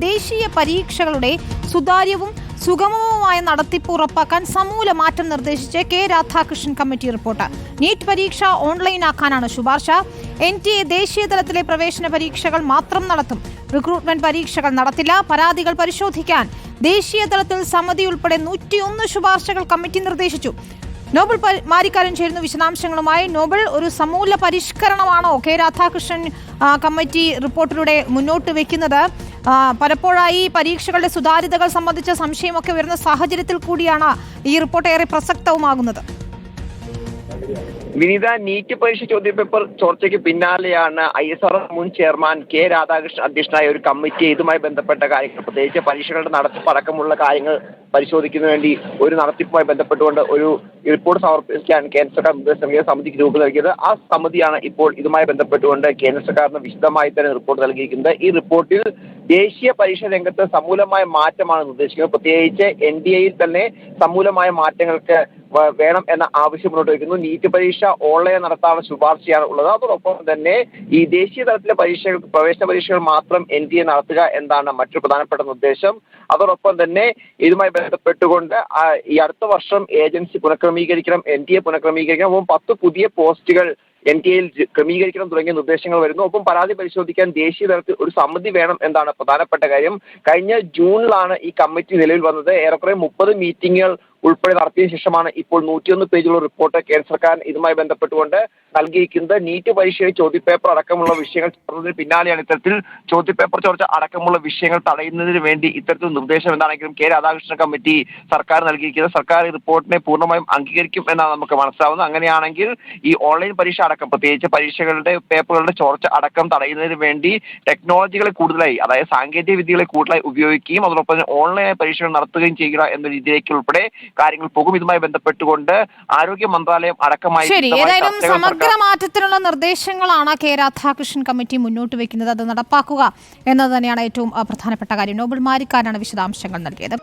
ദേശീയ പരീക്ഷകളുടെ സുതാര്യവും സുഗമവുമായ നടത്തിപ്പ് ഉറപ്പാക്കാൻ സമൂല മാറ്റം നിർദ്ദേശിച്ച് K Radhakrishnan committee report. NEET പരീക്ഷ ഓൺലൈനാക്കാനാണ് ശുപാർശ. NTA ദേശീയ തലത്തിലെ പ്രവേശന പരീക്ഷകൾ മാത്രം നടത്തും. റിക്രൂട്ട്മെന്റ് പരീക്ഷകൾ നടത്തില്ല. പരാതികൾ പരിശോധിക്കാൻ ദേശീയ തലത്തിൽ സമിതി ഉൾപ്പെടെ 101 ശുപാർശകൾ കമ്മിറ്റി നിർദ്ദേശിച്ചു. നോബൽ മാരിക്കാരൻ ചേരുന്നു വിശദാംശങ്ങളുമായി. നോബൽ, ഒരു സമൂല പരിഷ്കരണമാണോ കെ രാധാകൃഷ്ണൻ കമ്മിറ്റി റിപ്പോർട്ടിലൂടെ മുന്നോട്ട് വെക്കുന്നത്? പലപ്പോഴായി പരീക്ഷകളുടെ സുതാര്യതകൾ സംബന്ധിച്ച സംശയമൊക്കെ വരുന്ന സാഹചര്യത്തിൽ കൂടിയാണ് ഈ റിപ്പോർട്ട് ഏറെ പ്രസക്തവുമാകുന്നത്. വിനീത, നീറ്റ് പരീക്ഷ ചോദ്യപേപ്പർ ചോർച്ചയ്ക്ക് പിന്നാലെയാണ് ISRO മുൻ ചെയർമാൻ കെ രാധാകൃഷ്ണൻ അധ്യക്ഷനായ ഒരു കമ്മിറ്റി ഇതുമായി ബന്ധപ്പെട്ട കാര്യങ്ങൾ, പ്രത്യേകിച്ച് പരീക്ഷകളുടെ നടത്തിപ്പ് അടക്കമുള്ള കാര്യങ്ങൾ പരിശോധിക്കുന്നതിന് വേണ്ടി ഒരു നടത്തിപ്പുമായി ബന്ധപ്പെട്ടുകൊണ്ട് ഒരു റിപ്പോർട്ട് സമർപ്പിക്കാൻ കേന്ദ്ര സർക്കാർ നിർദ്ദേശിച്ച സമിതിക്ക് രൂപം നൽകിയത്. ആ സമിതിയാണ് ഇപ്പോൾ ഇതുമായി ബന്ധപ്പെട്ടുകൊണ്ട് കേന്ദ്ര സർക്കാരിന് വിശദമായി തന്നെ റിപ്പോർട്ട് നൽകിയിരിക്കുന്നത്. ഈ റിപ്പോർട്ടിൽ ദേശീയ പരീക്ഷ രംഗത്ത് സമൂലമായ മാറ്റമാണ് നിർദ്ദേശിക്കുന്നത്. പ്രത്യേകിച്ച് NDAയിൽ തന്നെ സമൂലമായ മാറ്റങ്ങൾക്ക് വേണം എന്ന ആവശ്യം മുന്നോട്ട് വയ്ക്കുന്നു. നീറ്റ് പരീക്ഷ ഓൺലൈൻ നടത്താനുള്ള ശുപാർശയാണ് ഉള്ളത്. അതോടൊപ്പം തന്നെ ഈ ദേശീയ തലത്തിലെ പരീക്ഷകൾ, പ്രവേശന പരീക്ഷകൾ മാത്രം NDA നടത്തുക എന്നാണ് മറ്റൊരു പ്രധാനപ്പെട്ട നിർദ്ദേശം. അതോടൊപ്പം തന്നെ ഇതുമായി ബന്ധപ്പെട്ടുകൊണ്ട് ഈ അടുത്ത വർഷം ഏജൻസി പുനഃക്രമീകരിക്കണം, NDA പുനഃക്രമീകരിക്കണം. ഒപ്പം 10 പുതിയ പോസ്റ്റുകൾ NDAയിൽ ക്രമീകരിക്കണം തുടങ്ങിയ നിർദ്ദേശങ്ങൾ വരുന്നു. ഒപ്പം പരാതി പരിശോധിക്കാൻ ദേശീയ തലത്തിൽ ഒരു സമിതി വേണം എന്നാണ് പ്രധാനപ്പെട്ട കാര്യം. കഴിഞ്ഞ ജൂണിലാണ് ഈ കമ്മിറ്റി നിലവിൽ വന്നത്. ഏറെക്കുറെ 30 മീറ്റിംഗുകൾ ഉൾപ്പെടെ നടത്തിയ ശേഷമാണ് ഇപ്പോൾ 101 പേജുള്ള റിപ്പോർട്ട് കേന്ദ്ര സർക്കാർ ഇതുമായി ബന്ധപ്പെട്ടുകൊണ്ട് നൽകിയിരിക്കുന്നത്. നീറ്റ് പരീക്ഷയിൽ ചോദ്യപേപ്പർ അടക്കമുള്ള വിഷയങ്ങൾ ചേർന്നതിന് പിന്നാലെയാണ് ഇത്തരത്തിൽ ചോദ്യപേപ്പർ ചോർച്ച അടക്കമുള്ള വിഷയങ്ങൾ തടയുന്നതിന് വേണ്ടി ഇത്തരത്തിൽ നിർദ്ദേശം എന്താണെങ്കിലും കെ രാധാകൃഷ്ണൻ കമ്മിറ്റി സർക്കാർ നൽകിയിരിക്കുന്നത്. സർക്കാർ ഈ റിപ്പോർട്ടിനെ പൂർണ്ണമായും അംഗീകരിക്കും എന്നാണ് നമുക്ക് മനസ്സിലാവുന്നത്. അങ്ങനെയാണെങ്കിൽ ഈ ഓൺലൈൻ പരീക്ഷ അടക്കം, പ്രത്യേകിച്ച് പരീക്ഷകളുടെ പേപ്പറുകളുടെ ചോർച്ച അടക്കം തടയുന്നതിന് വേണ്ടി ടെക്നോളജികളെ കൂടുതലായി, അതായത് സാങ്കേതിക വിദ്യകളെ കൂടുതലായി ഉപയോഗിക്കുകയും അതോടൊപ്പം തന്നെ ഓൺലൈനായി പരീക്ഷകൾ നടത്തുകയും ചെയ്യുക എന്ന രീതിയിലേക്ക് ഉൾപ്പെടെ കാര്യങ്ങൾ പോകും. ഇതുമായി ബന്ധപ്പെട്ടുകൊണ്ട് ആരോഗ്യ മന്ത്രാലയം അടക്കമായി സമഗ്ര മാറ്റത്തിനുള്ള നിർദ്ദേശങ്ങളാണ് കെ രാധാകൃഷ്ണൻ കമ്മിറ്റി മുന്നോട്ട് വെക്കുന്നത്. അത് നടപ്പാക്കുക എന്നത് തന്നെയാണ് ഏറ്റവും പ്രധാനപ്പെട്ട കാര്യം. നോബൽ മാരിക്കാരാണ് വിശദാംശങ്ങൾ നൽകിയത്.